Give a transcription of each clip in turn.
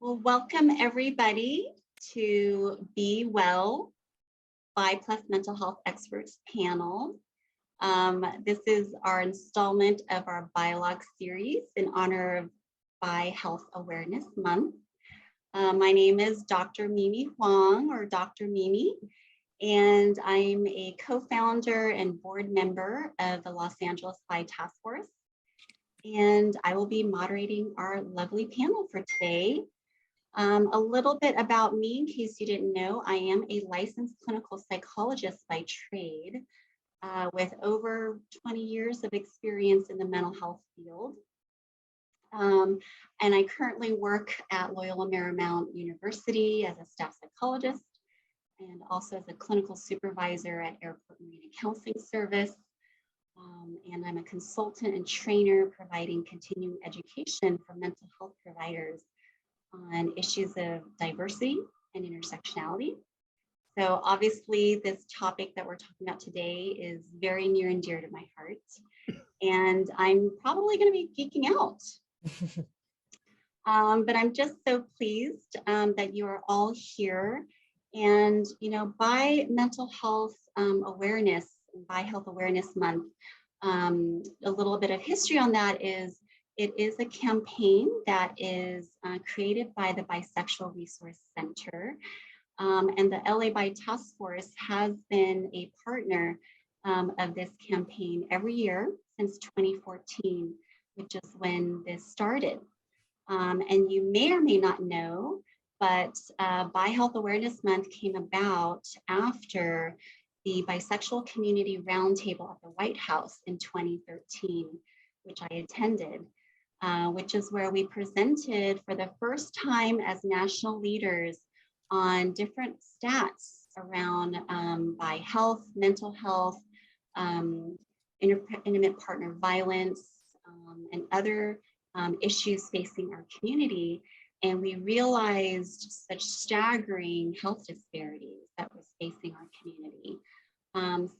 Well, welcome everybody to Be Well Bi Plus Mental Health Experts panel. This is our installment of our Bi-alogue Series in honor of Bi Health Awareness Month. My name is Dr. Mimi Hoang, or Dr. Mimi, and I'm a co-founder and board member of the Los Angeles Bi Task Force. And I will be moderating our lovely panel for today. A little bit about me, in case you didn't know, I am a licensed clinical psychologist by trade with over 20 years of experience in the mental health field. And I currently work at Loyola Marymount University as a staff psychologist and also as a clinical supervisor at Airport Marina Counseling Service. And I'm a consultant and trainer providing continuing education for mental health providers on issues of diversity and intersectionality. So obviously this topic that we're talking about today is very near and dear to my heart. And I'm probably going to be geeking out. But I'm just so pleased that you are all here. And, you know, by mental health awareness, Bi Health Awareness Month, a little bit of history on that is it is a campaign that is created by the Bisexual Resource Center. And the LA Bi Task Force has been a partner of this campaign every year since 2014, which is when this started. And you may or may not know, but Bi Health Awareness Month came about after the Bisexual Community Roundtable at the White House in 2013, which I attended. Which is where we presented for the first time as national leaders on different stats around bi health, mental health, intimate partner violence, and other issues facing our community. And we realized such staggering health disparities that was facing our community.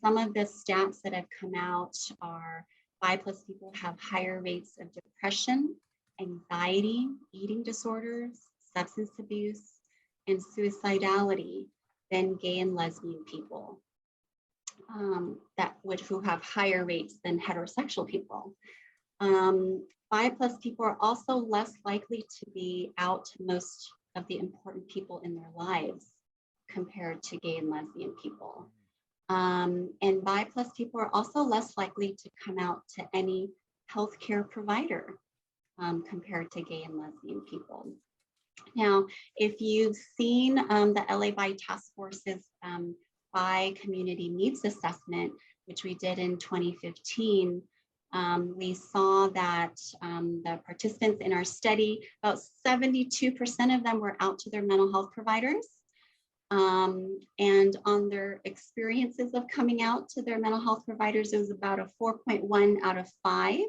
Some of the stats that have come out are Bi plus people have higher rates of depression, anxiety, eating disorders, substance abuse, and suicidality than gay and lesbian people who have higher rates than heterosexual people. Bi plus people are also less likely to be out to most of the important people in their lives compared to gay and lesbian people. And Bi plus people are also less likely to come out to any healthcare provider compared to gay and lesbian people. Now, if you've seen the LA Bi Task Force's Bi Community Needs Assessment, which we did in 2015, we saw that the participants in our study, about 72% of them were out to their mental health providers. And on their experiences of coming out to their mental health providers, it was about a 4.1 out of 5,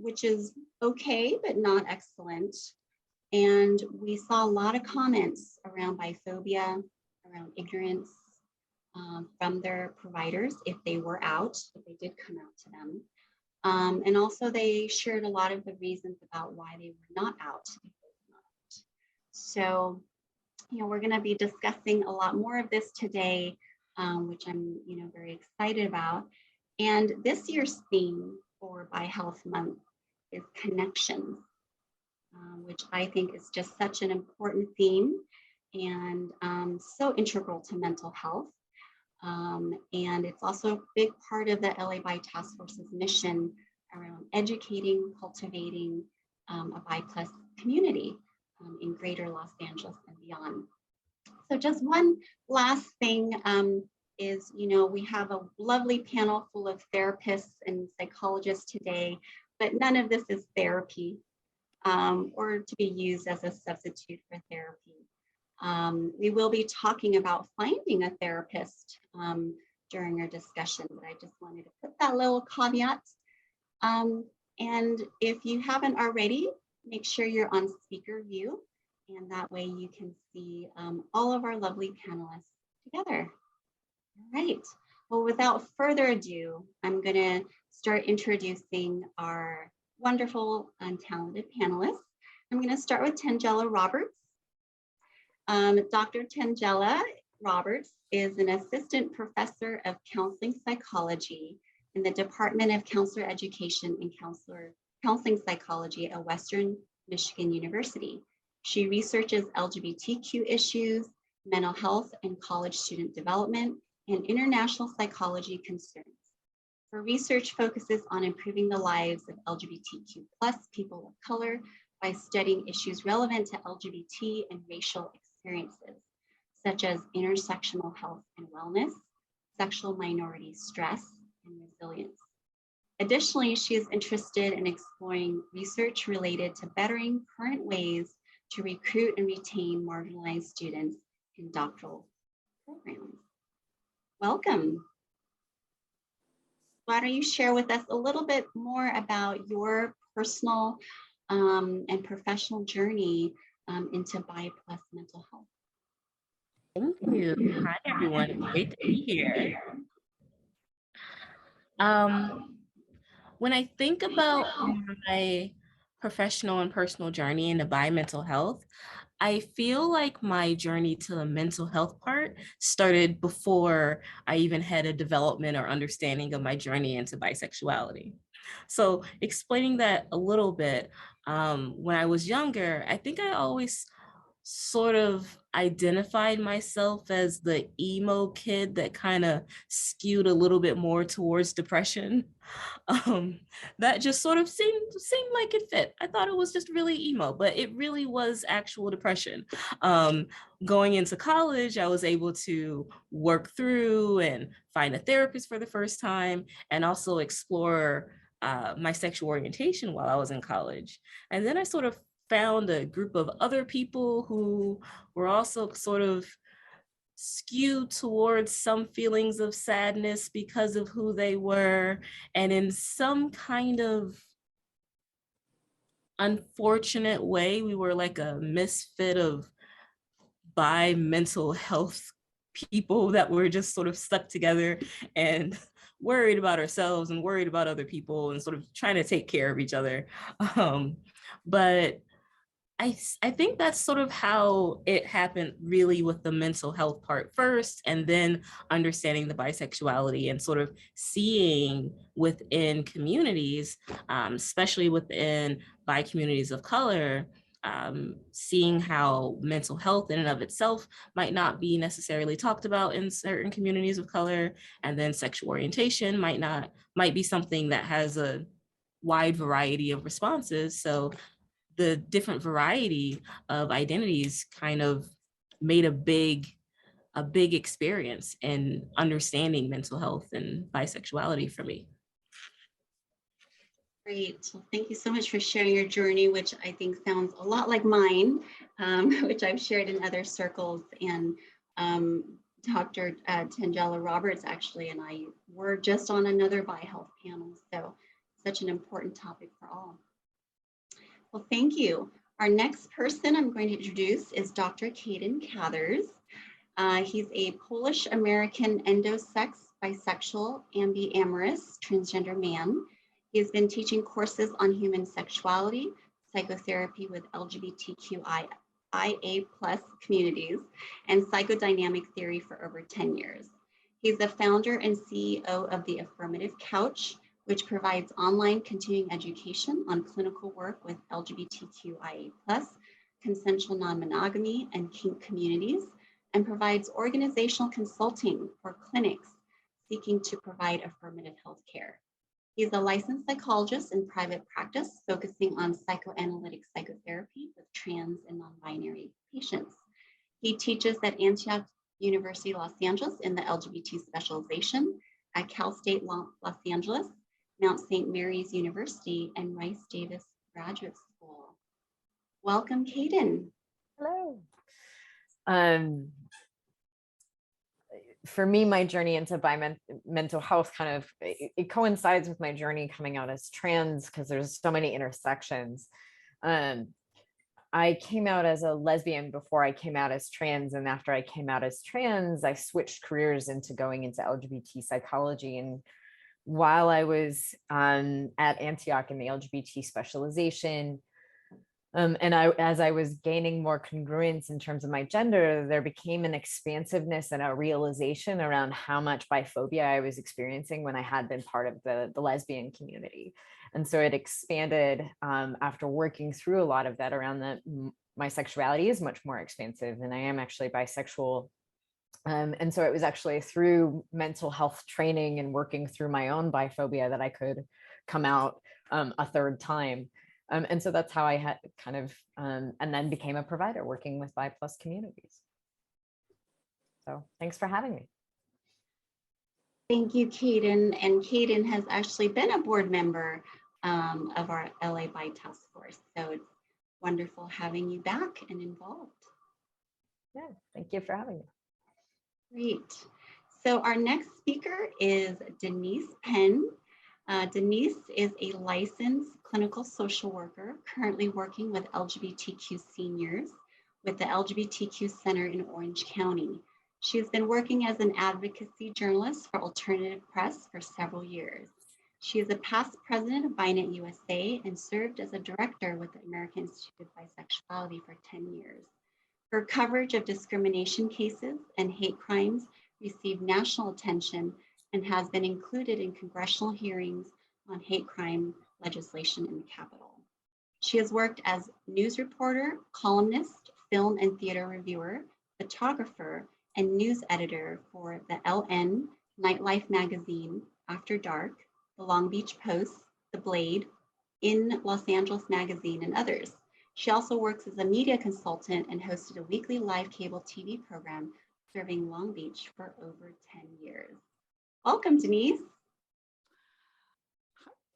which is okay, but not excellent. And we saw a lot of comments around biphobia, around ignorance from their providers if they were out, if they did come out to them. And also they shared a lot of the reasons about why they were not out. So, you know, we're going to be discussing a lot more of this today, which I'm, you know, very excited about. And this year's theme for Bi Health Month is connections, which I think is just such an important theme and so integral to mental health. And it's also a big part of the LA Bi Task Force's mission around educating, cultivating a Bi plus community in greater Los Angeles and beyond. So just one last thing is, you know, we have a lovely panel full of therapists and psychologists today, but none of this is therapy or to be used as a substitute for therapy. We will be talking about finding a therapist during our discussion, but I just wanted to put that little caveat. And if you haven't already, make sure you're on speaker view, and that way you can see all of our lovely panelists together. All right, well, without further ado, I'm gonna start introducing our wonderful and talented panelists. I'm going to start with Tangela Roberts. Dr. Tangela Roberts is an assistant professor of counseling psychology in the Department of Counselor Education and Counseling Psychology at Western Michigan University. She researches LGBTQ issues, mental health and college student development, and international psychology concerns. Her research focuses on improving the lives of LGBTQ+ people of color by studying issues relevant to LGBT and racial experiences, such as intersectional health and wellness, sexual minority stress, and resilience. Additionally, she is interested in exploring research related to bettering current ways to recruit and retain marginalized students in doctoral programs. Welcome. Why don't you share with us a little bit more about your personal and professional journey into bi+ mental health? Thank you. Hi, everyone. It's great to be here. When I think about my professional and personal journey into bi-mental health, I feel like my journey to the mental health part started before I even had a development or understanding of my journey into bisexuality. So explaining that a little bit, when I was younger, I think I always sort of identified myself as the emo kid that kind of skewed a little bit more towards depression. That just sort of seemed like it fit. I thought it was just really emo, but it really was actual depression. Going into college, I was able to work through and find a therapist for the first time, and also explore my sexual orientation while I was in college. And then I sort of found a group of other people who were also sort of skewed towards some feelings of sadness because of who they were, and in some kind of unfortunate way, we were like a misfit of bi mental health people that were just sort of stuck together and worried about ourselves and worried about other people and sort of trying to take care of each other. But I think that's sort of how it happened, really, with the mental health part first, and then understanding the bisexuality and sort of seeing within communities, especially within bi communities of color, seeing how mental health in and of itself might not be necessarily talked about in certain communities of color, and then sexual orientation might be something that has a wide variety of responses. So the different variety of identities kind of made a big experience in understanding mental health and bisexuality for me. Great. Well, thank you so much for sharing your journey, which I think sounds a lot like mine, which I've shared in other circles. And Dr. Tangela Roberts actually and I were just on another bi-health panel. So such an important topic for all. Well, thank you. Our next person I'm going to introduce is Dr. Cadyn Cathers. He's a Polish-American endosex, bisexual, ambiamorous, transgender man. He has been teaching courses on human sexuality, psychotherapy with LGBTQIA+ communities, and psychodynamic theory for over 10 years. He's the founder and CEO of the Affirmative Couch, which provides online continuing education on clinical work with LGBTQIA+, consensual non-monogamy, and kink communities, and provides organizational consulting for clinics seeking to provide affirmative health care. He's a licensed psychologist in private practice, focusing on psychoanalytic psychotherapy with trans and non-binary patients. He teaches at Antioch University, Los Angeles in the LGBT specialization, at Cal State Los Angeles, Mount St. Mary's University, and Rice Davis Graduate School. Welcome, Cadyn. Hello. For me, my journey into mental health kind of, it coincides with my journey coming out as trans, because there's so many intersections. I came out as a lesbian before I came out as trans, and after I came out as trans, I switched careers into going into LGBT psychology. And while I was at Antioch in the LGBT specialization, And as I was gaining more congruence in terms of my gender, there became an expansiveness and a realization around how much biphobia I was experiencing when I had been part of the lesbian community. And so it expanded after working through a lot of that around that my sexuality is much more expansive and I am actually bisexual. And so it was actually through mental health training and working through my own biphobia that I could come out a third time. And so that's how I had kind of, and then became a provider working with bi+ communities. So thanks for having me. Thank you, Cadyn. And Cadyn has actually been a board member of our LA Bi Task Force. So it's wonderful having you back and involved. Yeah, thank you for having me. Great. So our next speaker is Denise Penn. Denise is a licensed clinical social worker currently working with LGBTQ seniors with the LGBTQ Center in Orange County. She has been working as an advocacy journalist for alternative press for several years. She is a past president of BiNet USA and served as a director with the American Institute of Bisexuality for 10 years. Her coverage of discrimination cases and hate crimes received national attention and has been included in congressional hearings on hate crime legislation in the Capitol. She has worked as news reporter, columnist, film and theater reviewer, photographer, and news editor for the LN, Nightlife Magazine, After Dark, the Long Beach Post, The Blade, In Los Angeles Magazine, and others. She also works as a media consultant and hosted a weekly live cable TV program serving Long Beach for over 10 years. Welcome, Denise.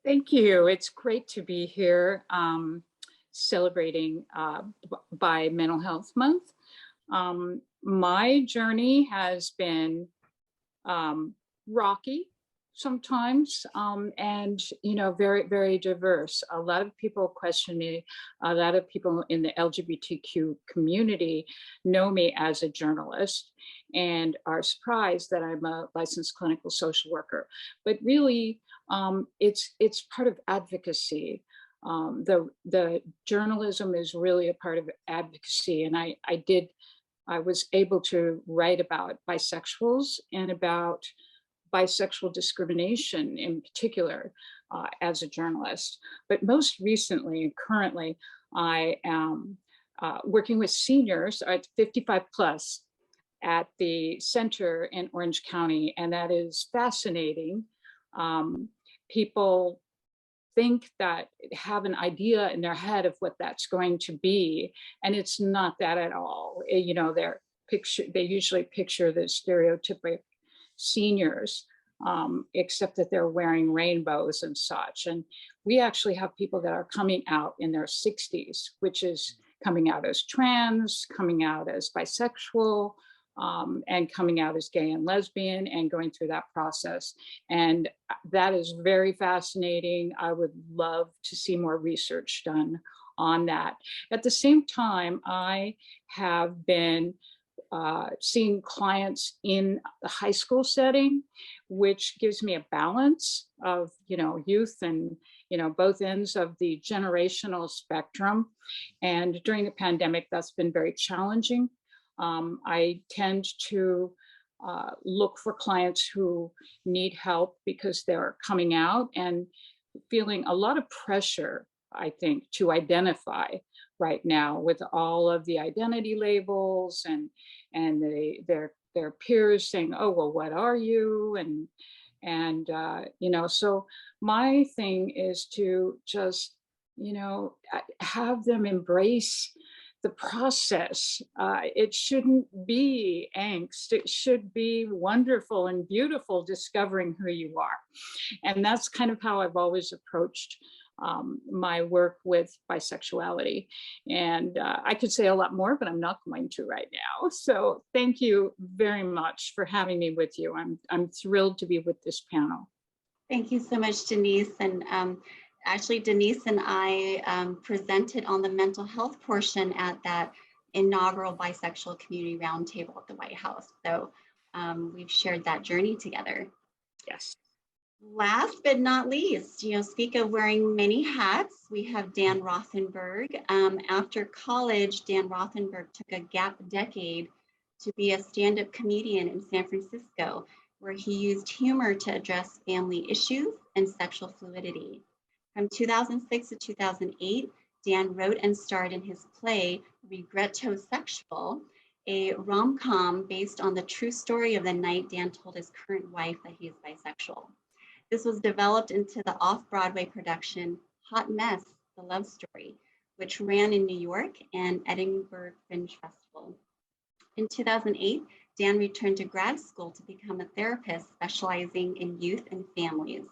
Thank you. It's great to be here celebrating Bi Mental Health Month. My journey has been rocky sometimes and very, very diverse. A lot of people question me. A lot of people in the LGBTQ community know me as a journalist and are surprised that I'm a licensed clinical social worker. But really, it's part of advocacy. The journalism is really a part of advocacy, and I was able to write about bisexuals and about bisexual discrimination in particular as a journalist. But most recently and currently, I am working with seniors at 55 plus at the center in Orange County, and that is fascinating. People think that have an idea in their head of what that's going to be, and it's not that at all. They usually picture the stereotypic seniors, except that they're wearing rainbows and such. And we actually have people that are coming out in their 60s, which is coming out as trans, coming out as bisexual, and coming out as gay and lesbian and going through that process. And that is very fascinating. I would love to see more research done on that. At the same time, I have been seeing clients in the high school setting, which gives me a balance of, youth and, both ends of the generational spectrum. And during the pandemic, that's been very challenging. I tend to look for clients who need help because they're coming out and feeling a lot of pressure, I think, to identify right now with all of the identity labels and their peers saying, oh, well, what are you? And so my thing is to just, have them embrace the process. It shouldn't be angst. It should be wonderful and beautiful discovering who you are. And that's kind of how I've always approached my work with bisexuality. And I could say a lot more, but I'm not going to right now. So thank you very much for having me with you. I'm thrilled to be with this panel. Thank you so much, Denise. And actually, Denise and I presented on the mental health portion at that inaugural bisexual community roundtable at the White House. So we've shared that journey together. Yes. Last but not least, speak of wearing many hats, we have Dan Rothenberg. After college, Dan Rothenberg took a gap decade to be a stand-up comedian in San Francisco, where he used humor to address family issues and sexual fluidity. From 2006 to 2008, Dan wrote and starred in his play Regretosexual, a rom-com based on the true story of the night Dan told his current wife that he is bisexual. This was developed into the off-Broadway production Hot Mess, The Love Story, which ran in New York and Edinburgh Fringe Festival. In 2008, Dan returned to grad school to become a therapist specializing in youth and families.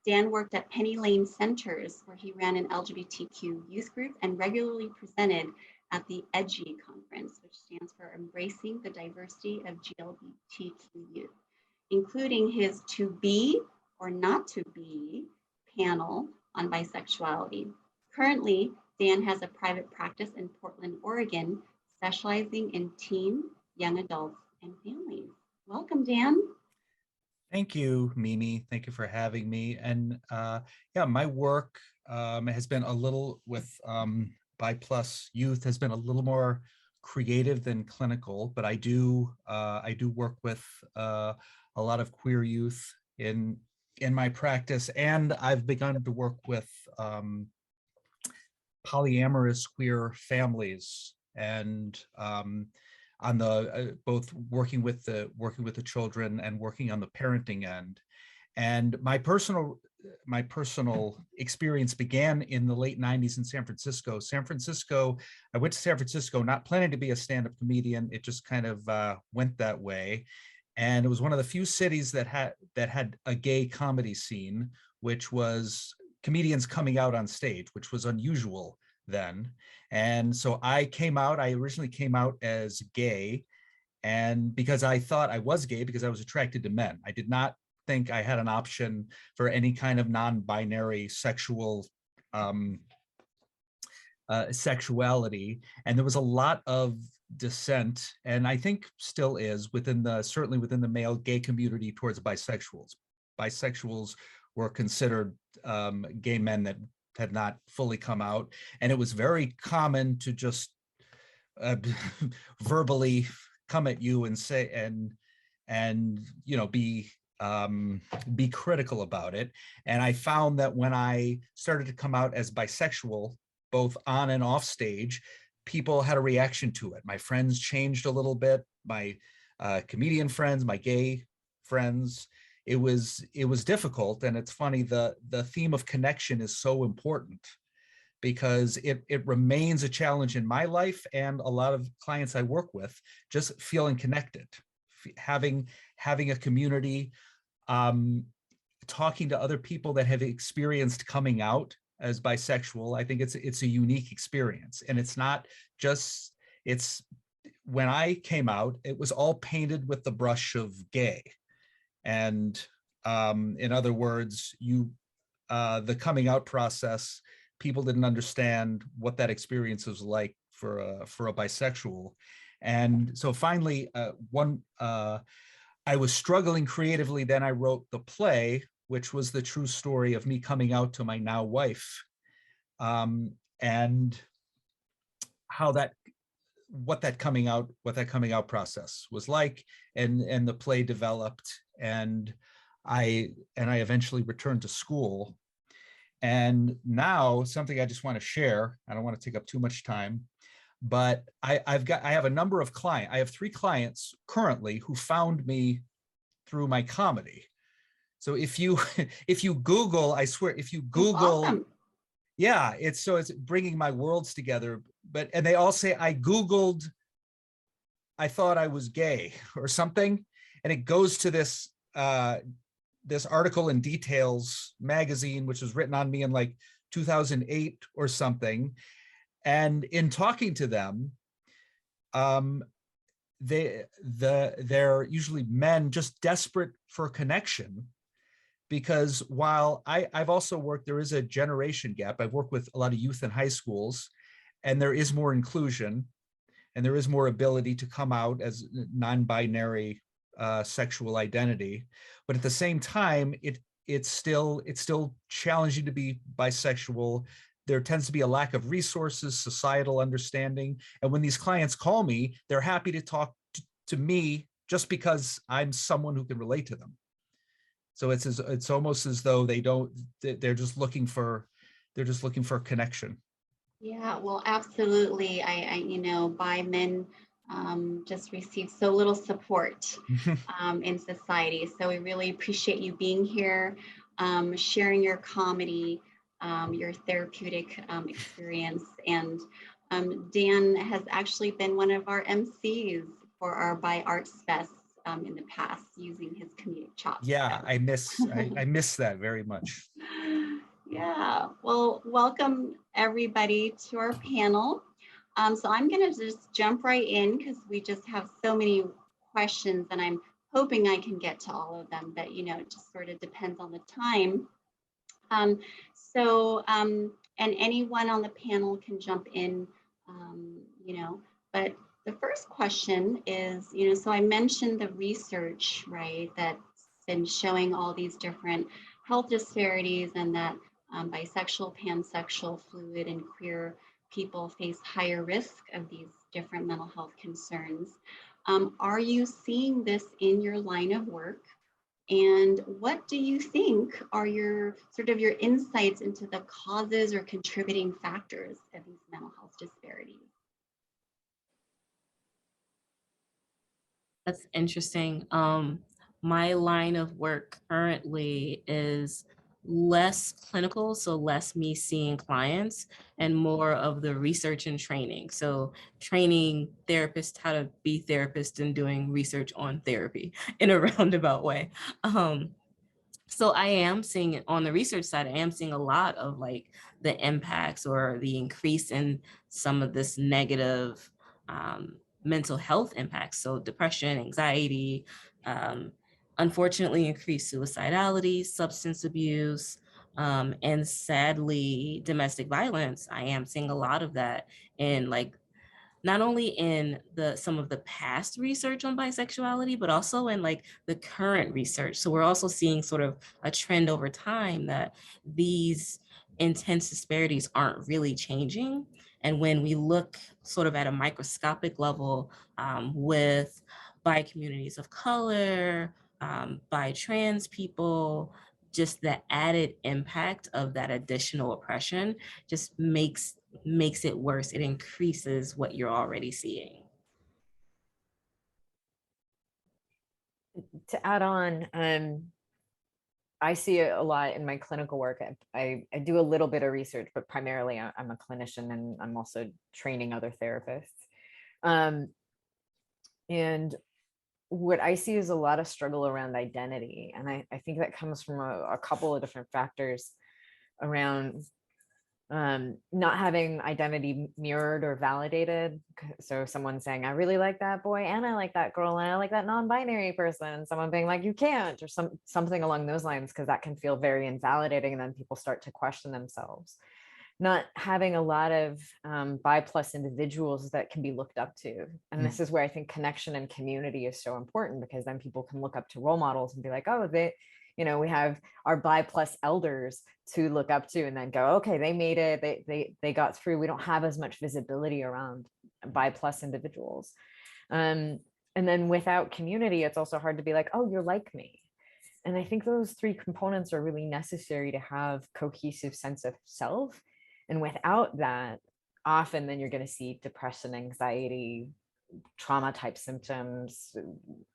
Dan worked at Penny Lane Centers, where he ran an LGBTQ youth group and regularly presented at the EDGY conference, which stands for Embracing the Diversity of GLBTQ Youth, including his To Be or Not to Be panel on bisexuality. Currently, Dan has a private practice in Portland, Oregon, specializing in teen, young adults, and families. Welcome, Dan. Thank you, Mimi. Thank you for having me. And yeah, my work has been a little with Bi Plus Youth has been a little more creative than clinical, but I do work with a lot of queer youth in my practice, and I've begun to work with polyamorous queer families, and on the both working with the children and working on the parenting end. And my personal experience began in the late 90s in San Francisco. I went to San Francisco not planning to be a stand-up comedian. It just kind of went that way. And it was one of the few cities that had a gay comedy scene, which was comedians coming out on stage, which was unusual then. And so I originally came out as gay, and because I thought I was gay because I was attracted to men. I did not think I had an option for any kind of non-binary sexual sexuality. And there was a lot of dissent, and I think still is certainly within the male gay community towards bisexuals. Bisexuals were considered gay men that had not fully come out, and it was very common to just verbally come at you and say and be critical about it. And I found that when I started to come out as bisexual, both on and off stage, people had a reaction to it. My friends changed a little bit, my comedian friends, my gay friends. It was difficult. And it's funny, the theme of connection is so important, because it remains a challenge in my life and a lot of clients I work with, just feeling connected, having a community, talking to other people that have experienced coming out as bisexual. I think it's a unique experience. And it's not just, when I came out, it was all painted with the brush of gay. And in other words, the coming out process, people didn't understand what that experience was like for a bisexual. And so finally, I was struggling creatively. Then I wrote the play, which was the true story of me coming out to my now wife, and what that coming out process was like, and the play developed, and I eventually returned to school. And now, something I just want to share, I don't want to take up too much time, but I have a number of clients. I have 3 clients currently who found me through my comedy. So if you Google, I swear, if you Google, awesome. Yeah, it's bringing my worlds together. And they all say, I Googled, I thought I was gay or something. And it goes to this article in Details magazine, which was written on me in like 2008 or something. And in talking to them, they're usually men just desperate for connection, because while I've also worked, there is a generation gap. I've worked with a lot of youth in high schools, and there is more inclusion, and there is more ability to come out as non-binary sexual identity. But at the same time, it's still challenging to be bisexual. There tends to be a lack of resources, societal understanding. And when these clients call me, they're happy to talk to me just because I'm someone who can relate to them. So it's almost as though they're just looking for connection. Yeah, well, absolutely. Bi men just receive so little support in society. So we really appreciate you being here, sharing your comedy, your therapeutic experience. And Dan has actually been one of our MCs for our Bi Arts Fest in the past, using his comedic chops. Yeah, So. I miss that very much. Yeah, well, welcome everybody to our panel. So I'm going to just jump right in because we just have so many questions, and I'm hoping I can get to all of them, but it just sort of depends on the time. And anyone on the panel can jump in, but the first question is, so I mentioned the research, right, that's been showing all these different health disparities, and that bisexual, pansexual, fluid, and queer people face higher risk of these different mental health concerns. Are you seeing this in your line of work? And what do you think are your insights into the causes or contributing factors of these mental health disparities? That's interesting. My line of work currently is less clinical, so less me seeing clients and more of the research and training. So training therapists how to be therapists and doing research on therapy in a roundabout way. So I am seeing it on the research side. I am seeing a lot of like the impacts or the increase in some of this negative mental health impacts. So depression, anxiety, unfortunately increased suicidality, substance abuse, and sadly domestic violence. I am seeing a lot of that in like not only in some of the past research on bisexuality, but also in like the current research. So we're also seeing sort of a trend over time that these intense disparities aren't really changing. And when we look sort of at a microscopic level with bi communities of color, bi trans people, just the added impact of that additional oppression just makes it worse. It increases what you're already seeing. To add on, I see it a lot in my clinical work. I do a little bit of research, but primarily I'm a clinician, and I'm also training other therapists. And what I see is a lot of struggle around identity. And I think that comes from a couple of different factors around not having identity mirrored or validated. So someone saying, I really like that boy, and I like that girl, and I like that non-binary person, and someone being like, you can't, or something along those lines, because that can feel very invalidating. And then people start to question themselves. Not having a lot of bi plus individuals that can be looked up to. And this is where I think connection and community is so important, because then people can look up to role models and be like, oh, we have our bi plus elders to look up to, and then go, okay, they made it, they got through. We don't have as much visibility around bi plus individuals. And then without community, it's also hard to be like, oh, you're like me. And I think those three components are really necessary to have cohesive sense of self. And without that, often then you're going to see depression, anxiety, trauma type symptoms,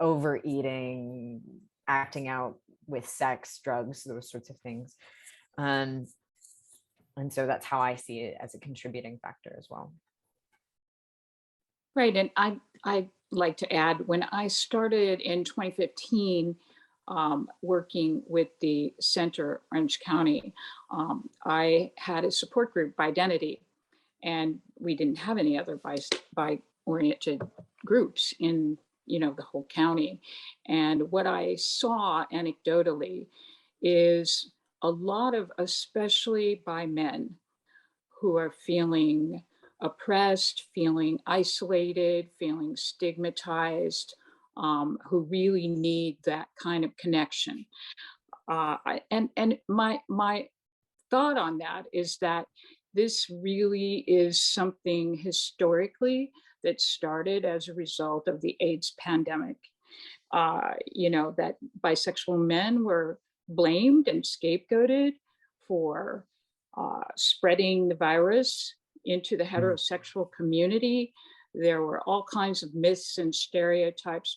overeating, acting out with sex, drugs, those sorts of things. And so that's how I see it as a contributing factor as well. Right. And I'd like to add, when I started in 2015, working with the Center Orange County, I had a support group, Bi-identity, and we didn't have any other bi-oriented groups in the whole county. And what I saw anecdotally is a lot of, especially bi men, who are feeling oppressed, feeling isolated, feeling stigmatized, who really need that kind of connection. And my thought on that is that this really is something historically that started as a result of the AIDS pandemic. That bisexual men were blamed and scapegoated for spreading the virus into the heterosexual community. There were all kinds of myths and stereotypes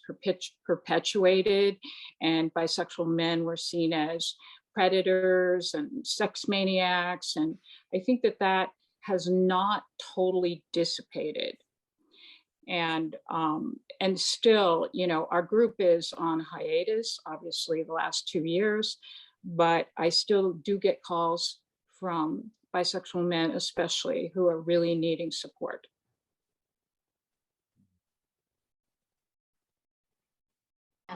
perpetuated, and bisexual men were seen as predators and sex maniacs. And I think that has not totally dissipated. And still, our group is on hiatus, obviously the last 2 years, but I still do get calls from bisexual men, especially, who are really needing support.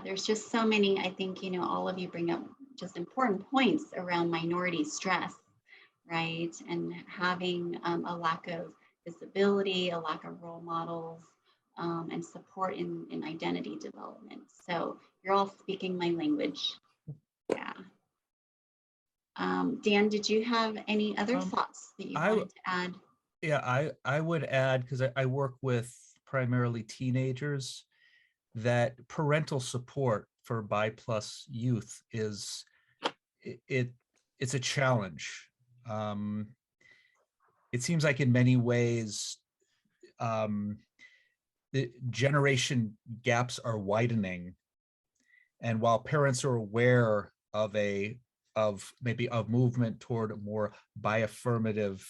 There's just so many, I think, all of you bring up just important points around minority stress, right? And having a lack of visibility, a lack of role models, and support in identity development. So you're all speaking my language. Yeah. Dan, did you have any other thoughts that you wanted to add? Yeah, I would add, because I work with primarily teenagers, that parental support for bi+ youth is it's a challenge. It seems like in many ways the generation gaps are widening, and while parents are aware of maybe a movement toward a more bi-affirmative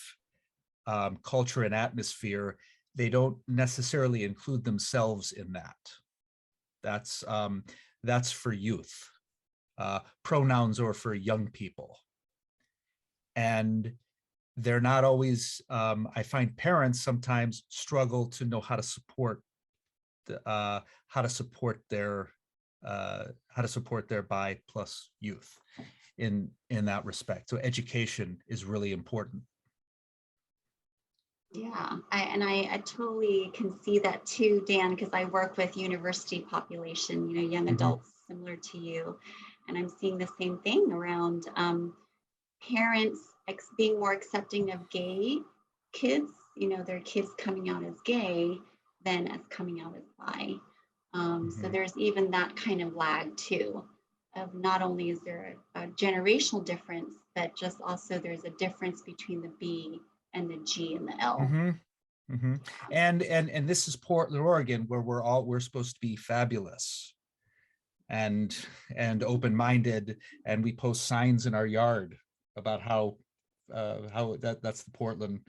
culture and atmosphere, they don't necessarily include themselves in that. That's for youth. Pronouns are for young people, and they're not always. I find parents sometimes struggle to know how to support their bi+ youth in that respect. So education is really important. Yeah, I totally can see that too, Dan, because I work with university population, young adults similar to you, and I'm seeing the same thing around parents being more accepting of gay kids, their kids coming out as gay than as coming out as bi. So there's even that kind of lag too, of not only is there a generational difference, but just also there's a difference between the B and the G and the L. And this is Portland, Oregon, where we're supposed to be fabulous and open-minded, and we post signs in our yard about how that's the Portland,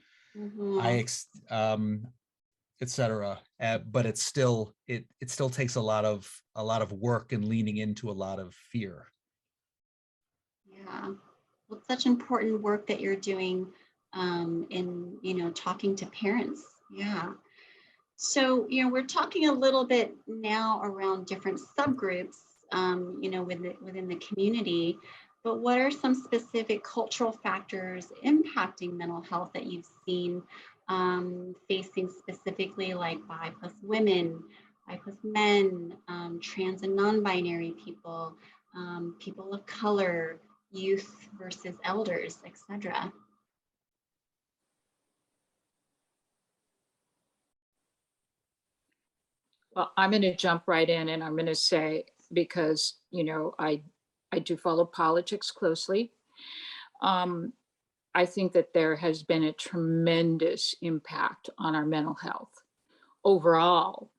etc. But it still takes a lot of work and leaning into a lot of fear. Yeah, well, it's such important work that you're doing in talking to parents. Yeah. So we're talking a little bit now around different subgroups within the community, but what are some specific cultural factors impacting mental health that you've seen facing specifically like bi+ women, bi+ men, trans and non-binary people, people of color, youth versus elders, etc.? Well, I'm going to jump right in, and I'm going to say, because, I do follow politics closely. I think that there has been a tremendous impact on our mental health overall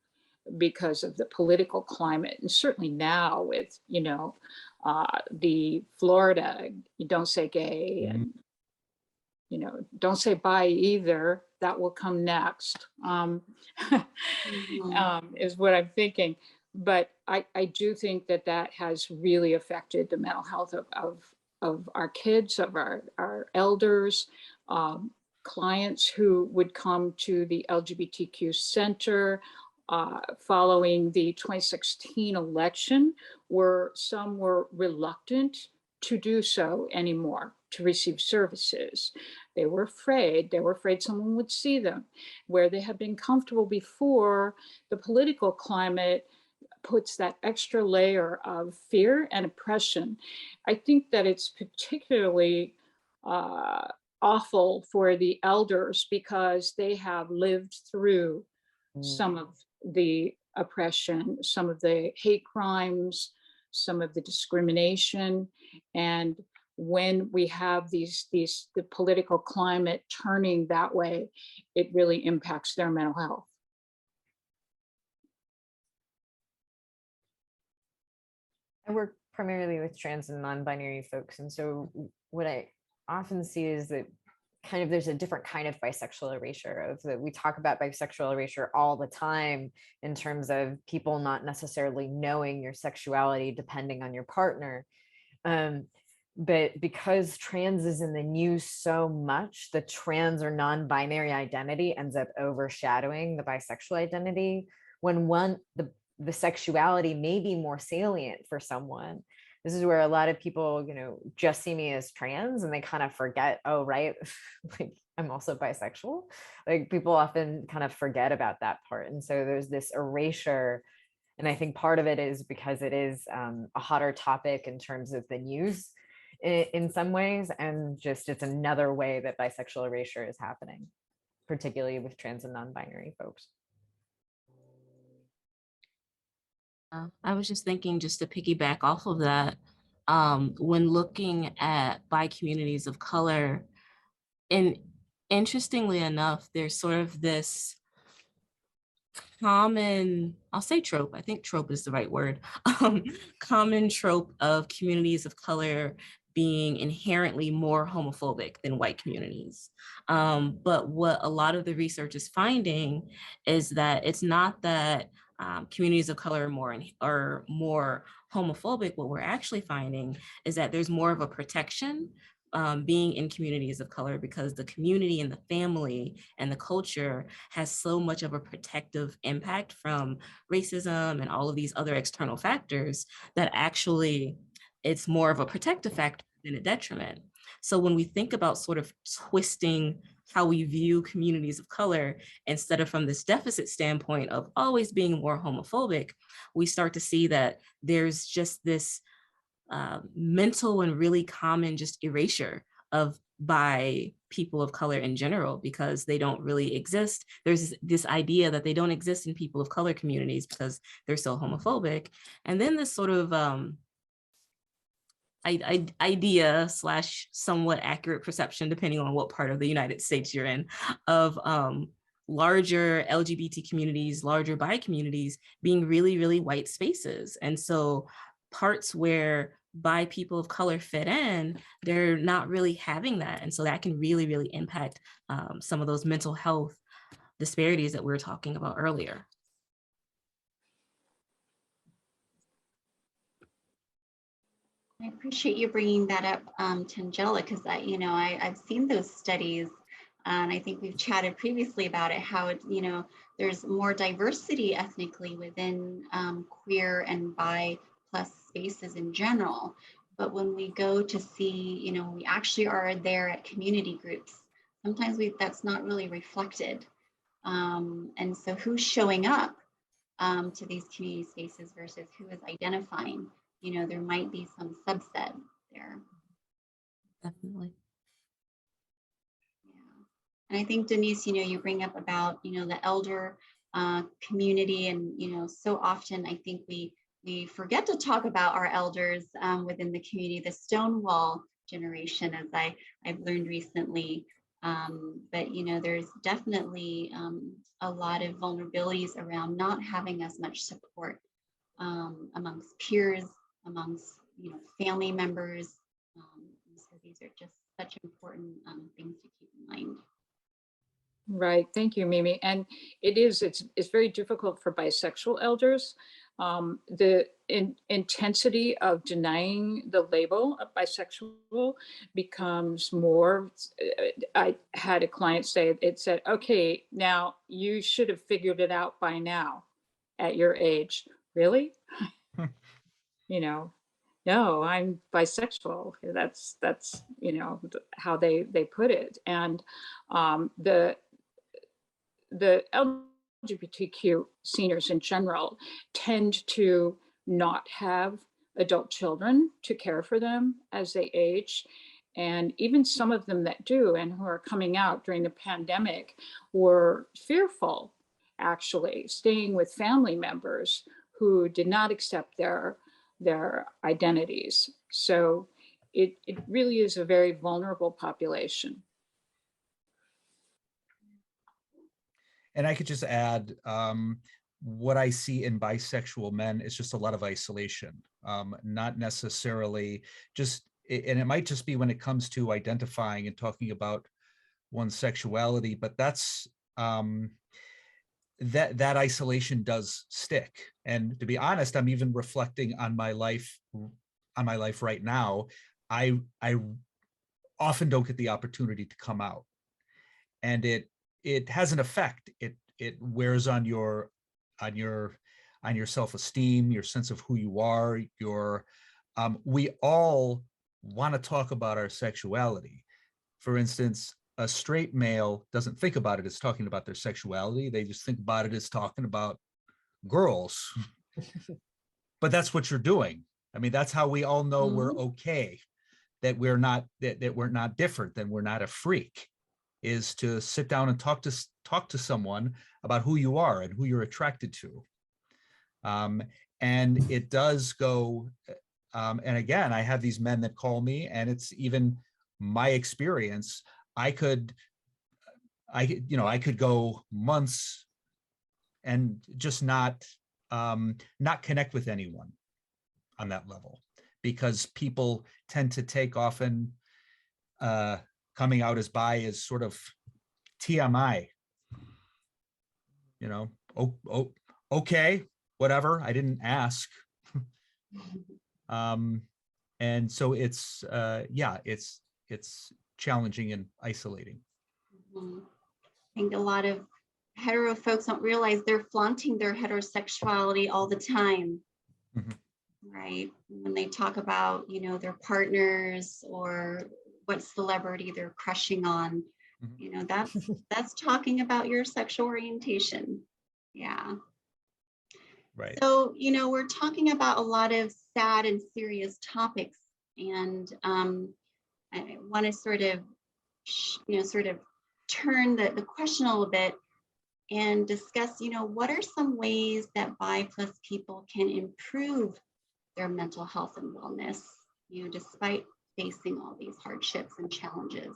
because of the political climate. And certainly now with, the Florida, you don't say gay, and, don't say bi either. That will come next, is what I'm thinking. But I do think that has really affected the mental health of our kids, of our elders, clients who would come to the LGBTQ Center following the 2016 election, where some were reluctant to do so anymore, to receive services. They were afraid someone would see them. Where they had been comfortable before, the political climate puts that extra layer of fear and oppression. I think that it's particularly awful for the elders because they have lived through some of the oppression, some of the hate crimes, some of the discrimination. And when we have the political climate turning that way, it really impacts their mental health. I work primarily with trans and non-binary folks. And so what I often see is that kind of there's a different kind of bisexual erasure of that. We talk about bisexual erasure all the time in terms of people not necessarily knowing your sexuality depending on your partner. But because trans is in the news so much, the trans or non-binary identity ends up overshadowing the bisexual identity when the sexuality may be more salient for someone. This is where a lot of people, just see me as trans and they kind of forget, oh, right, like I'm also bisexual. Like people often kind of forget about that part. And so there's this erasure. And I think part of it is because it is a hotter topic in terms of the news in some ways. And just it's another way that bisexual erasure is happening, particularly with trans and non-binary folks. I was just thinking, just to piggyback off of that, when looking at bi communities of color, and interestingly enough, there's sort of this common, I'll say trope, I think trope is the right word, common trope of communities of color being inherently more homophobic than white communities. But what a lot of the research is finding is that it's not that communities of color are more homophobic. What we're actually finding is that there's more of a protection being in communities of color, because the community and the family and the culture has so much of a protective impact from racism and all of these other external factors that actually it's more of a protective factor than a detriment. So when we think about sort of twisting how we view communities of color, instead of from this deficit standpoint of always being more homophobic, we start to see that there's just this mental and really common just erasure of by people of color in general, because they don't really exist. There's this idea that they don't exist in people of color communities because they're so homophobic. And then this sort of idea / somewhat accurate perception, depending on what part of the United States you're in, of larger LGBT communities, larger bi communities being really, really white spaces. And so parts where bi people of color fit in, they're not really having that. And so that can really, really impact some of those mental health disparities that we were talking about earlier. I appreciate you bringing that up, Tangela, because I've seen those studies, and I think we've chatted previously about it, how it, there's more diversity ethnically within queer and bi plus spaces in general. But when we go to see, we actually are there at community groups, sometimes that's not really reflected. And so who's showing up to these community spaces versus who is identifying? There might be some subset there. Definitely. Yeah. And I think, Denise, you bring up about, the elder community, and, so often I think we forget to talk about our elders within the community, the Stonewall generation, as I've learned recently. But, there's definitely a lot of vulnerabilities around not having as much support amongst peers, amongst family members. So these are just such important things to keep in mind. Right, thank you, Mimi. And it's very difficult for bisexual elders. The intensity of denying the label of bisexual becomes more. I had a client say, it said, okay, now you should have figured it out by now at your age. Really? No, I'm bisexual. That's how they put it. And the elder LGBTQ seniors in general tend to not have adult children to care for them as they age. And even some of them that do and who are coming out during the pandemic were fearful, actually, staying with family members who did not accept their identities. So it really is a very vulnerable population. And I could just add, what I see in bisexual men is just a lot of isolation, not necessarily just, and it might just be when it comes to identifying and talking about one's sexuality, but that's, that isolation does stick. And to be honest, I'm even reflecting on my life right now. I often don't get the opportunity to come out, and it has an effect. It wears on your self-esteem, your sense of who you are. We all want to talk about our sexuality. For instance, a straight male doesn't think about it as talking about their sexuality. They just think about it as talking about girls. But that's what you're doing. I mean, that's how we all know we're okay, that we're not that we're not different, that we're not a freak, is to sit down and talk to someone about who you are and who you're attracted to. And it does go, and again, I have these men that call me, and it's even my experience. I could go months and just not connect with anyone on that level, because people tend to take often coming out as bi as sort of TMI, okay, whatever, I didn't ask. And so it's challenging and isolating. I think a lot of hetero folks don't realize they're flaunting their heterosexuality all the time, right? When they talk about, their partners or what celebrity they're crushing on, that's talking about your sexual orientation. Yeah. Right. So, we're talking about a lot of sad and serious topics, and I want to sort of turn the question a little bit and discuss, what are some ways that bi plus people can improve their mental health and wellness, despite facing all these hardships and challenges.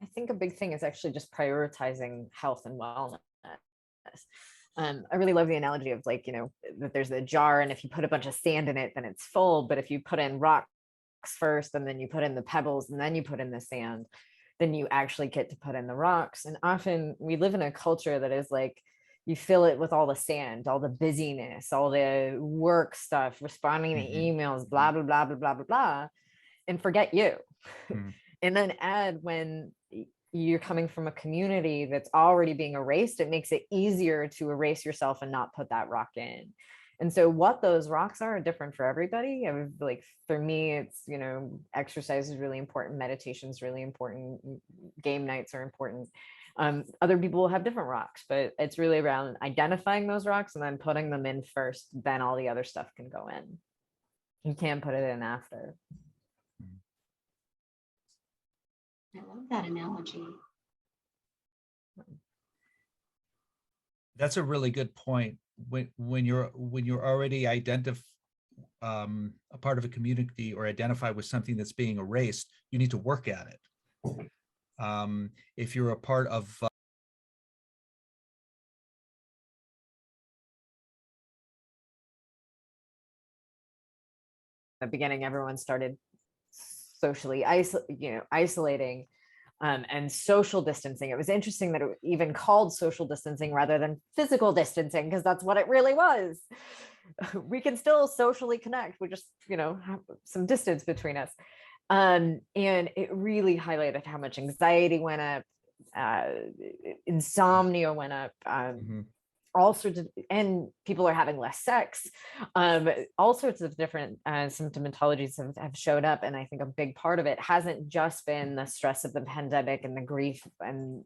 I think a big thing is actually just prioritizing health and wellness. I really love the analogy of that there's a jar, and if you put a bunch of sand in it, then it's full. But if you put in rocks first, and then you put in the pebbles, and then you put in the sand, then you actually get to put in the rocks. And often we live in a culture that is you fill it with all the sand, all the busyness, all the work stuff, responding to emails, blah, blah, blah, blah, blah, blah, blah, and forget you. And then add when you're coming from a community that's already being erased, it makes it easier to erase yourself and not put that rock in. And so what those rocks are different for everybody. For me, it's, exercise is really important. Meditation is really important. Game nights are important. Other people will have different rocks, but it's really around identifying those rocks and then putting them in first. Then all the other stuff can go in. You can't put it in after. I love that analogy. That's a really good point. When you're already a part of a community or identify with something that's being erased, you need to work at it. If you're a part of the beginning, everyone started socially isolating and social distancing. It was interesting that it even called social distancing rather than physical distancing, because that's what it really was. We can still socially connect. We just, have some distance between us. And it really highlighted how much anxiety went up, insomnia went up, all sorts of, and people are having less sex. All sorts of different symptomatologies have showed up. And I think a big part of it hasn't just been the stress of the pandemic and the grief and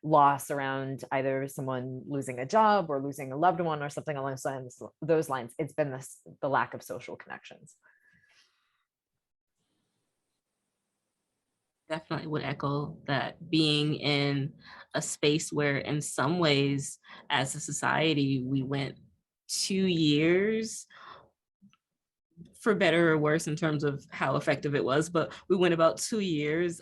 loss around either someone losing a job or losing a loved one or something along those lines. It's been the lack of social connections. Definitely would echo that, being in a space where in some ways as a society we went 2 years, for better or worse in terms of how effective it was, but we went about 2 years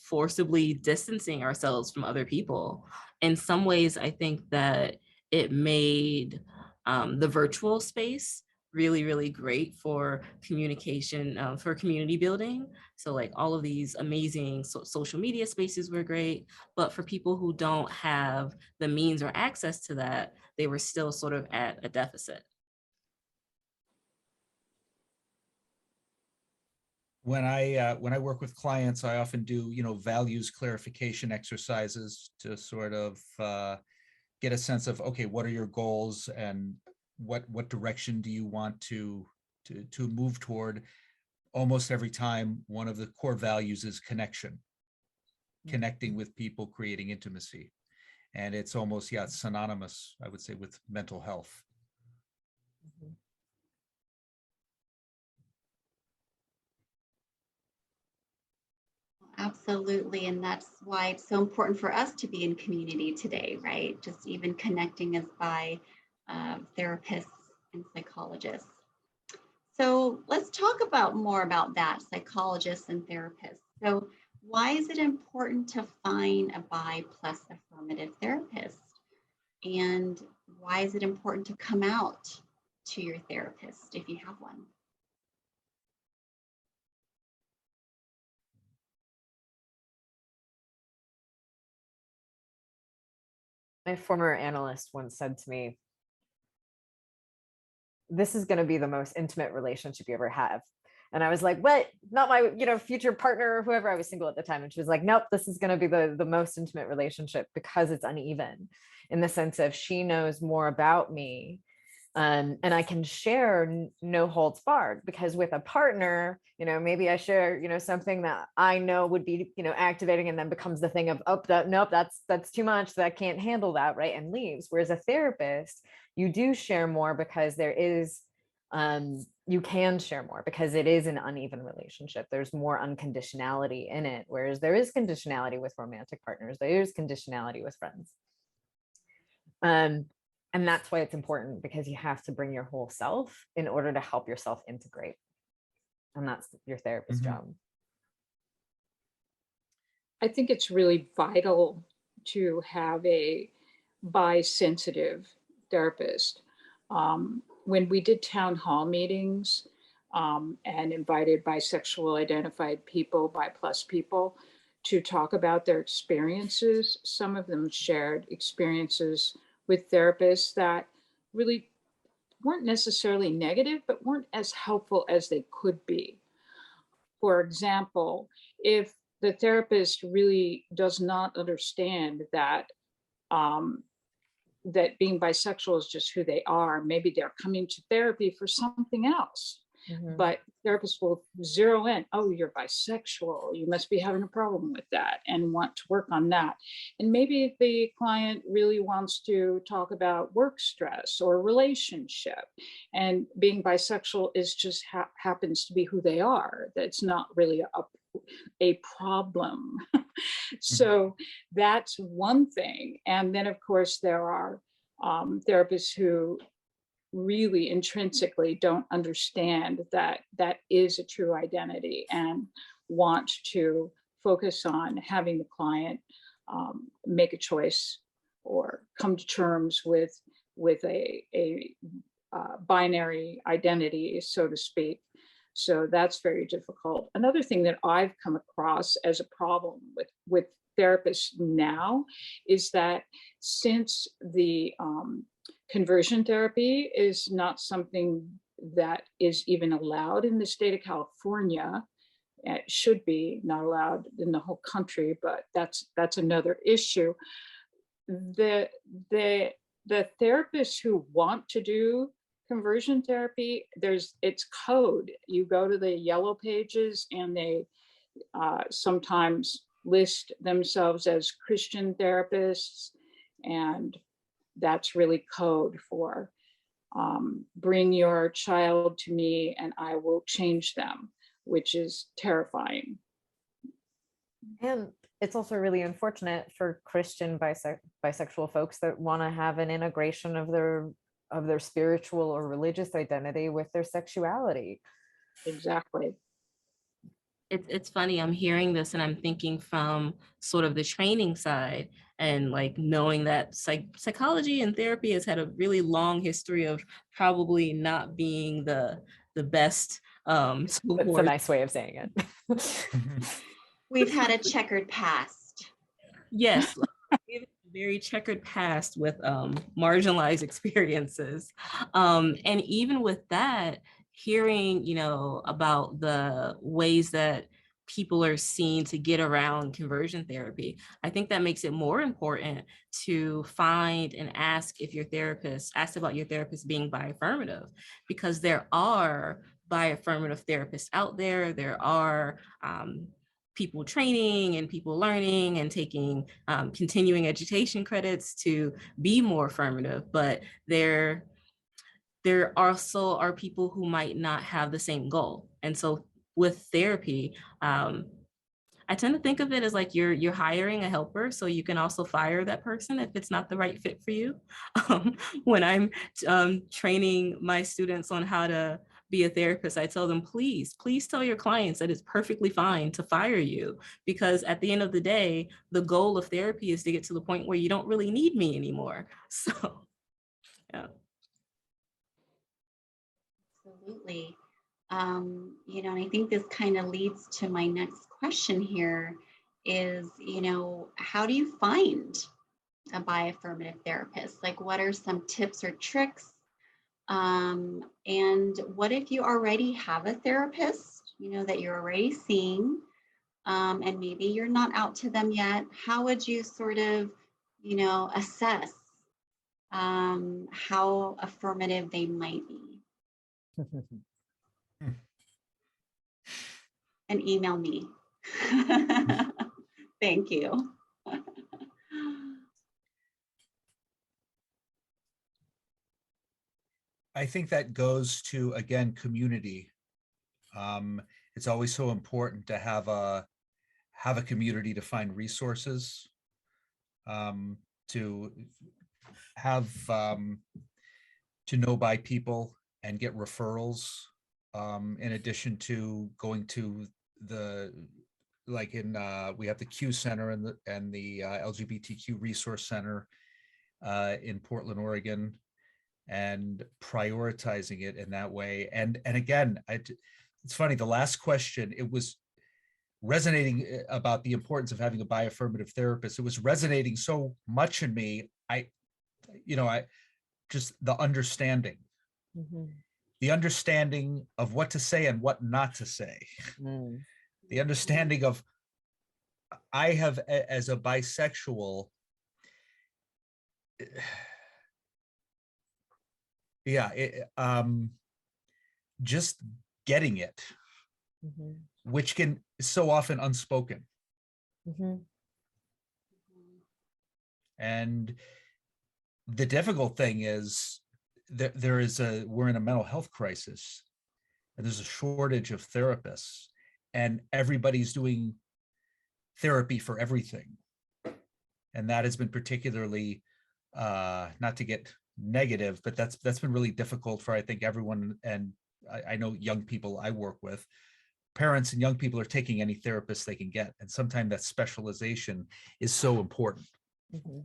forcibly distancing ourselves from other people. In some ways, I think that it made the virtual space really, really great for communication, for community building. So like all of these amazing social media spaces were great, but for people who don't have the means or access to that, they were still sort of at a deficit. When I work with clients, I often do, values clarification exercises to sort of get a sense of, okay, what are your goals and what direction do you want to move toward? Almost every time, one of the core values is connection, connecting with people, creating intimacy. And it's almost, it's synonymous, I would say, with mental health. Absolutely. And that's why it's so important for us to be in community today, right? Just even connecting as by therapists and psychologists. So let's talk about more about that, psychologists and therapists. So why is it important to find a bi plus affirmative therapist? And why is it important to come out to your therapist if you have one? My former analyst once said to me, this is going to be the most intimate relationship you ever have. And I was like, what? Not my, future partner or whoever. I was single at the time. And she was like, nope, this is going to be the most intimate relationship because it's uneven in the sense of she knows more about me. And I can share no holds barred, because with a partner, maybe I share, something that I know would be, activating, and then becomes the thing of, oh, nope, that's too much. That can't handle that. Right. And leaves. Whereas a therapist, you do share more because there is, you can share more because it is an uneven relationship. There's more unconditionality in it. Whereas there is conditionality with romantic partners. There is conditionality with friends. And that's why it's important, because you have to bring your whole self in order to help yourself integrate. And that's your therapist's job. I think it's really vital to have a bi-sensitive therapist. When we did town hall meetings and invited bisexual identified people, bi plus people, to talk about their experiences, some of them shared experiences with therapists that really weren't necessarily negative, but weren't as helpful as they could be. For example, if the therapist really does not understand that that being bisexual is just who they are, maybe they're coming to therapy for something else. But therapists will zero in, oh, you're bisexual, you must be having a problem with that and want to work on that. And maybe the client really wants to talk about work stress or relationship, and being bisexual is just happens to be who they are. That's not really a problem. So that's one thing. And then of course there are therapists who really intrinsically don't understand that that is a true identity and want to focus on having the client make a choice or come to terms with a binary identity, so to speak. So that's very difficult. Another thing that I've come across as a problem with therapists now is that since the conversion therapy is not something that is even allowed in the state of California, it should be not allowed in the whole country, but that's another issue. The the therapists who want to do conversion therapy, it's code. You go to the yellow pages and they sometimes list themselves as Christian therapists, and that's really code for bring your child to me and I will change them, which is terrifying. And it's also really unfortunate for Christian bisexual folks that want to have an integration of their spiritual or religious identity with their sexuality. Exactly. It's funny, I'm hearing this and I'm thinking from sort of the training side, and like knowing that psychology and therapy has had a really long history of probably not being the best. That's a nice way of saying it. We've had a checkered past. Yes, we have a very checkered past with marginalized experiences. And even with that, hearing, about the ways that people are seen to get around conversion therapy, I think that makes it more important to find and ask about your therapist being bi-affirmative, because there are bi-affirmative therapists out there. There are people training and people learning and taking continuing education credits to be more affirmative, but there also are people who might not have the same goal. And so with therapy, I tend to think of it as like you're hiring a helper, so you can also fire that person if it's not the right fit for you. When I'm training my students on how to be a therapist, I tell them, please tell your clients that it's perfectly fine to fire you, because at the end of the day, the goal of therapy is to get to the point where you don't really need me anymore. So, yeah. Absolutely. And I think this kind of leads to my next question here is, how do you find a bi-affirmative therapist? Like, what are some tips or tricks? And what if you already have a therapist, that you're already seeing, and maybe you're not out to them yet? How would you sort of, assess how affirmative they might be? And email me. Thank you. I think that goes to, again, community. It's always so important to have a community to find resources, to have to know by people and get referrals, in addition to going to we have the Q Center and the LGBTQ Resource Center in Portland, Oregon, and prioritizing it in that way. And again, it's funny, the last question, it was resonating about the importance of having a bi-affirmative therapist. It was resonating so much in me. I just the understanding. Mm-hmm. The understanding of what to say and what not to say. Mm. The understanding of, I have, as a bisexual, just getting it, mm-hmm. which can so often unspoken. Mm-hmm. And the difficult thing is that we're in a mental health crisis, and there's a shortage of therapists, and everybody's doing therapy for everything. And that has been particularly, not to get negative, but that's been really difficult for, I think, everyone. And I know young people I work with, parents and young people are taking any therapist they can get. And sometimes that specialization is so important. Mm-hmm.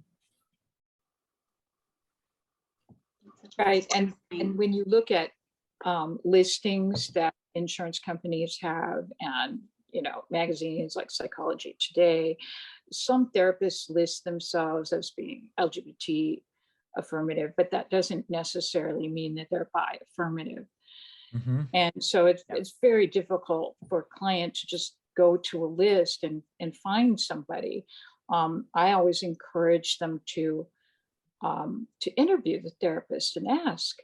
Right. And when you look at listings that insurance companies have, and magazines like Psychology Today, some therapists list themselves as being LGBT affirmative, but that doesn't necessarily mean that they're bi-affirmative. Mm-hmm. And so it's very difficult for a client to just go to a list and find somebody. I always encourage them to to interview the therapist and ask,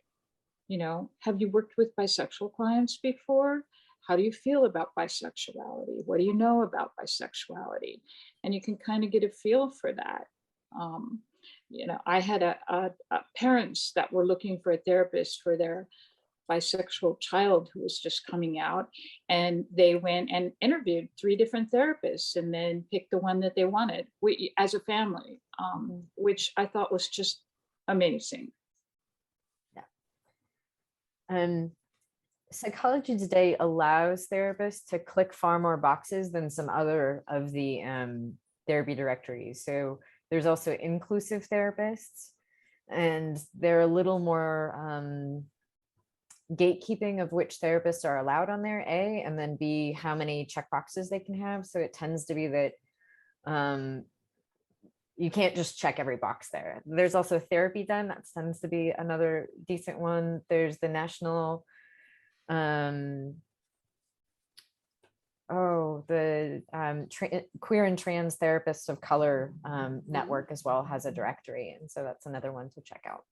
you know, have you worked with bisexual clients before? How do you feel about bisexuality? What do you know about bisexuality? And you can kind of get a feel for that. You know, I had parents that were looking for a therapist for their bisexual child who was just coming out, and they went and interviewed 3 different therapists and then picked the one that they wanted as a family, which I thought was just amazing. And Psychology Today allows therapists to click far more boxes than some other of the therapy directories. So there's also inclusive therapists, and they're a little more gatekeeping of which therapists are allowed on there, A, and then B, how many checkboxes they can have. So it tends to be that you can't just check every box there. There's also Therapy Done. That tends to be another decent one. There's the National, Queer and Trans Therapists of Color network as well has a directory. And so that's another one to check out.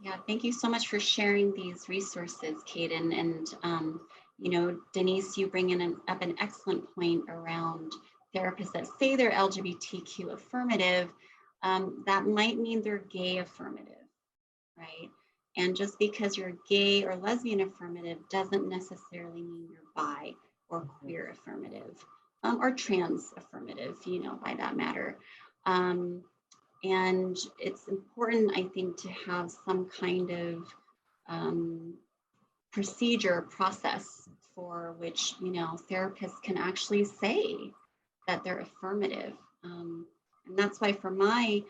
Yeah, thank you so much for sharing these resources, Caden. And, you know, Denise, you bring up an excellent point around therapists that say they're LGBTQ affirmative. That might mean they're gay affirmative, right? And just because you're gay or lesbian affirmative doesn't necessarily mean you're bi or queer affirmative, or trans affirmative, you know, by that matter. And it's important, I think, to have some kind of procedure process for which, you know, therapists can actually say that they're affirmative. And that's why for my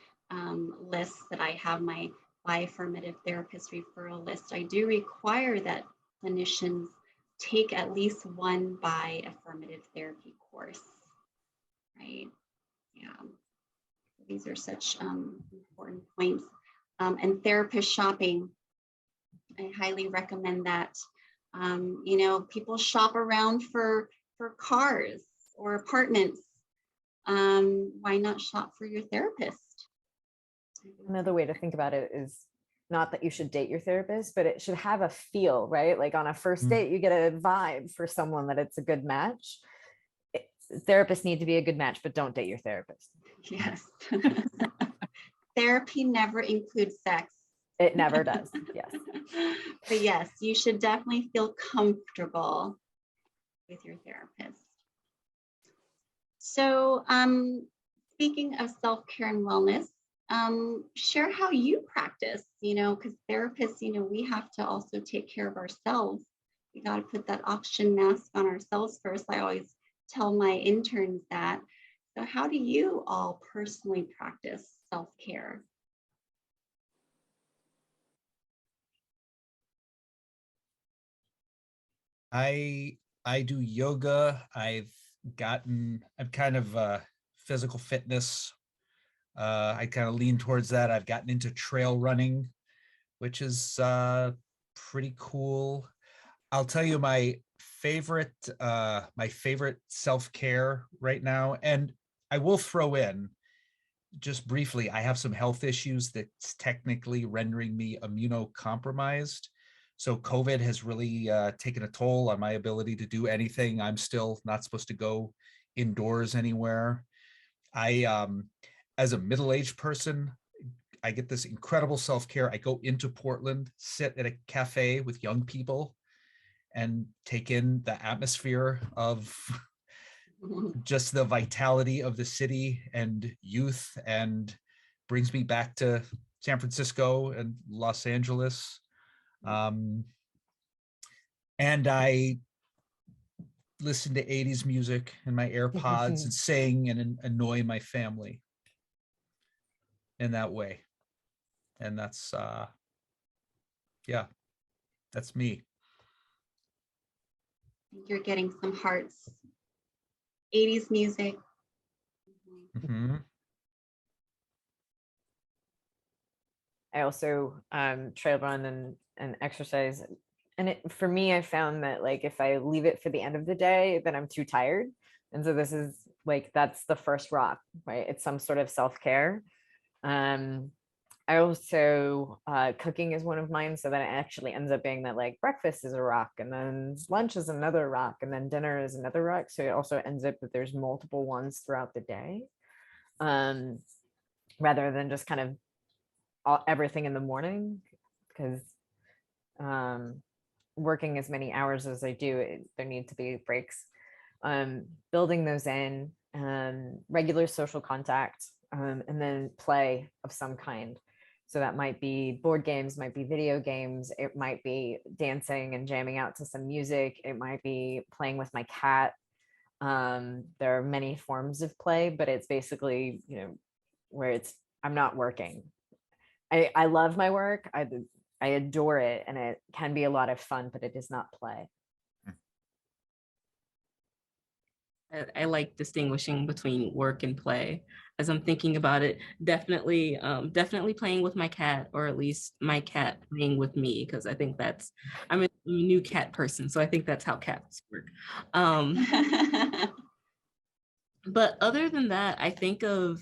list that I have, my bi-affirmative therapist referral list, I do require that clinicians take at least one bi-affirmative therapy course, right? Yeah. These are such important points. And therapist shopping, I highly recommend that. You know, people shop around for cars or apartments. Why not shop for your therapist? Another way to think about it is not that you should date your therapist, but it should have a feel, right? Like on a first date, you get a vibe for someone that it's a good match. Therapists need to be a good match, but don't date your therapist. Yes. Therapy never includes sex. It never does. Yes. But yes, you should definitely feel comfortable with your therapist. So speaking of self-care and wellness, share how you practice, you know, because therapists, you know, we have to also take care of ourselves. We got to put that oxygen mask on ourselves first. I always tell my interns that. So how do you all personally practice self-care? I do yoga. I'm kind of physical fitness. I kind of lean towards that. I've gotten into trail running, which is pretty cool. I'll tell you my favorite self-care right now, and I will throw in just briefly, I have some health issues that's technically rendering me immunocompromised. So COVID has really taken a toll on my ability to do anything. I'm still not supposed to go indoors anywhere. As a middle-aged person, I get this incredible self-care. I go into Portland, sit at a cafe with young people and take in the atmosphere of just the vitality of the city and youth, and brings me back to San Francisco and Los Angeles. And I listen to 80s music in my AirPods and sing and annoy my family in that way. And that's, yeah, that's me. You're getting some hearts. 80s music. Mm-hmm. I also trail run and exercise. And for me, I found that like if I leave it for the end of the day, then I'm too tired. And so this is like, that's the first rock, right? It's some sort of self-care. I also, cooking is one of mine. So then it actually ends up being that like breakfast is a rock, and then lunch is another rock, and then dinner is another rock. So it also ends up that there's multiple ones throughout the day, rather than just kind of everything in the morning, because working as many hours as I do, there need to be breaks. Building those in, regular social contact, and then play of some kind. So that might be board games, might be video games, it might be dancing and jamming out to some music, it might be playing with my cat. There are many forms of play, but it's basically, you know, where it's, I'm not working. I love my work. I adore it, and it can be a lot of fun, but it is not play. I like distinguishing between work and play as I'm thinking about it. Definitely, definitely playing with my cat, or at least my cat playing with me, because I think that's, I'm a new cat person, so I think that's how cats work. But other than that, I think of,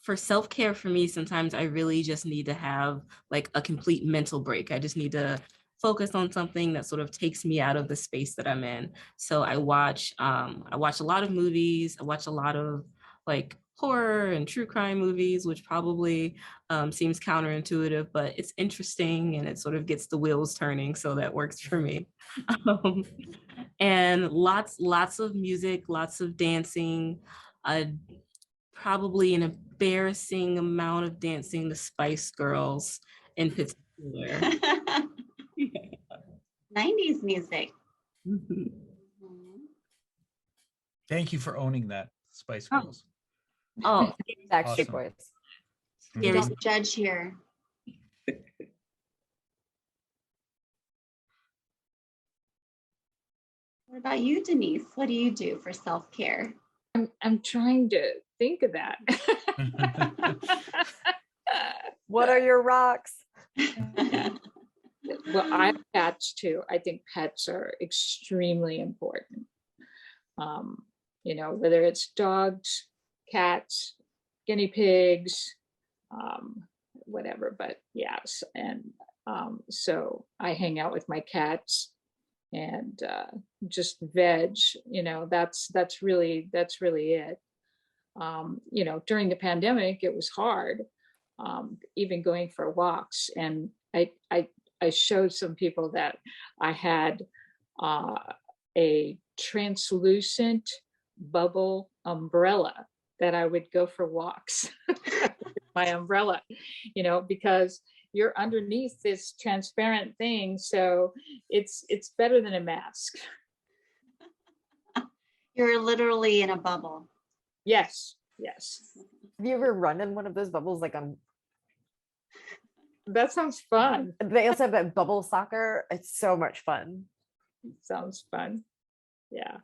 for self-care for me, sometimes I really just need to have like a complete mental break. I just need to focus on something that sort of takes me out of the space that I'm in. So I watch a lot of movies. I watch a lot of like horror and true crime movies, which probably seems counterintuitive, but it's interesting and it sort of gets the wheels turning. So that works for me. And lots of music, lots of dancing, probably an embarrassing amount of dancing the Spice Girls in particular. 90s music. Mhm. Thank you for owning that, Spice Girls. Oh, Backstreet Awesome. Boys. We Scary. don't judge here. What about you, Denise? What do you do for self-care? I'm trying to think of that. What are your rocks? Well, I have cats too. I think pets are extremely important. You know, whether it's dogs, cats, guinea pigs, whatever, but yes. And so I hang out with my cats and just veg, you know, that's really it. You know, during the pandemic, it was hard, even going for walks. And I showed some people that I had a translucent bubble umbrella that I would go for walks with my umbrella, you know, because you're underneath this transparent thing. So it's better than a mask. You're literally in a bubble. Yes, yes. Have you ever run in one of those bubbles? Like That sounds fun. they also have that bubble soccer. It's so much fun. Sounds fun. Yeah.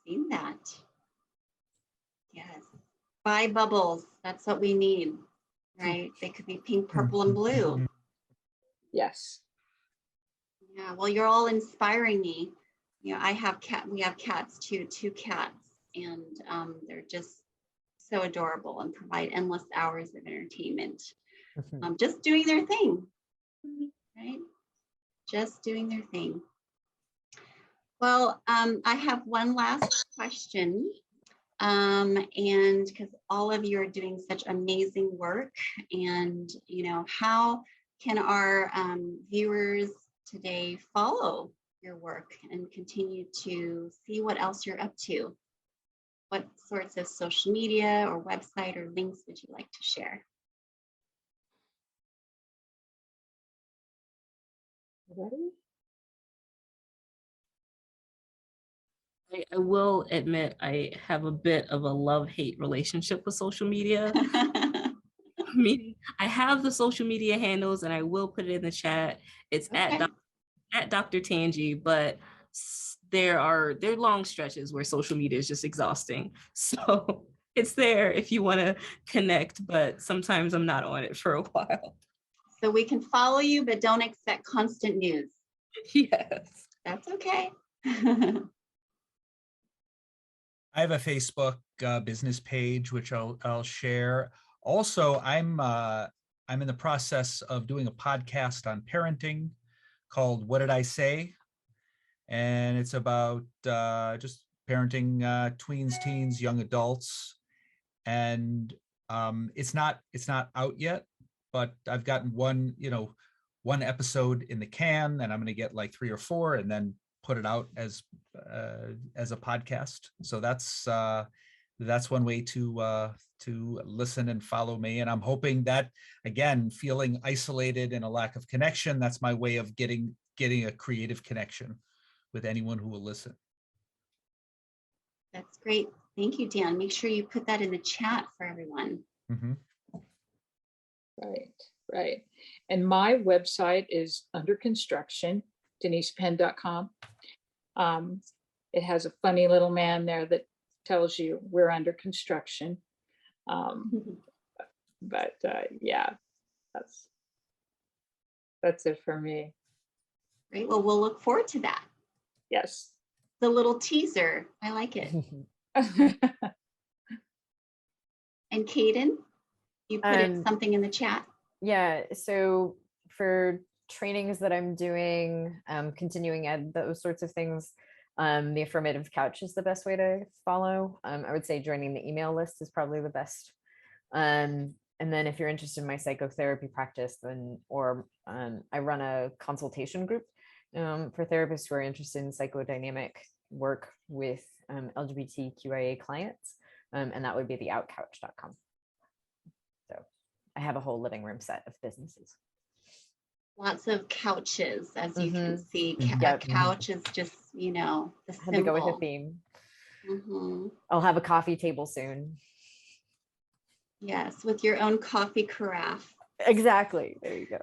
Seen that. Yes. Buy bubbles. That's what we need, right? They could be pink, purple, and blue. Yes. Yeah. Well, you're all inspiring me. You know, we have cats too, 2 cats, and they're just so adorable and provide endless hours of entertainment. Just doing their thing, right? Just doing their thing. Well, I have one last question. And because all of you are doing such amazing work, and you know, how can our viewers today follow your work and continue to see what else you're up to? What sorts of social media or website or links would you like to share? Ready? I will admit I have a bit of a love-hate relationship with social media. Meaning, I have the social media handles and I will put it in the chat. It's Okay. at Dr. Tangi, but there are long stretches where social media is just exhausting. So it's there if you want to connect, but sometimes I'm not on it for a while. So we can follow you, but don't expect constant news. Yes. That's okay. I have a Facebook business page, which I'll share. Also, I'm in the process of doing a podcast on parenting called What Did I Say? And it's about just parenting tweens, teens, young adults. And it's not out yet, but I've gotten one episode in the can, and I'm going to get like 3 or 4 and then put it out as a podcast. So that's one way to listen and follow me. And I'm hoping that, again, feeling isolated and a lack of connection, that's my way of getting a creative connection with anyone who will listen. That's great. Thank you, Dan. Make sure you put that in the chat for everyone. Mm-hmm. Right. And my website is under construction, denisepenn.com. It has a funny little man there that tells you we're under construction. But yeah, that's it for me. Great. Well, we'll look forward to that. Yes. The little teaser. I like it. And Caden, you put something in the chat. Yeah, so for trainings that I'm doing, continuing ed, those sorts of things, the affirmative couch is the best way to follow. I would say joining the email list is probably the best. And then if you're interested in my psychotherapy practice, then I run a consultation group for therapists who are interested in psychodynamic work with LGBTQIA clients, and that would be the outcouch.com. So I have a whole living room set of businesses. Lots of couches, as you can see. A couch is just, the symbol. Had to go with a theme. I'll have a coffee table soon. Yes, with your own coffee carafe. Exactly. There you go.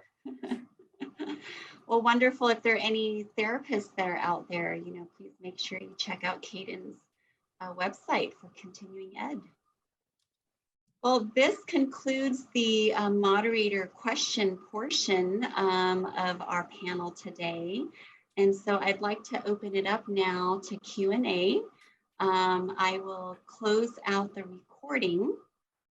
Well, wonderful. If there are any therapists that are out there, please make sure you check out Cadyn's website for continuing ed. Well, this concludes the moderator question portion of our panel today. And so I'd like to open it up now to Q&A. I will close out the recording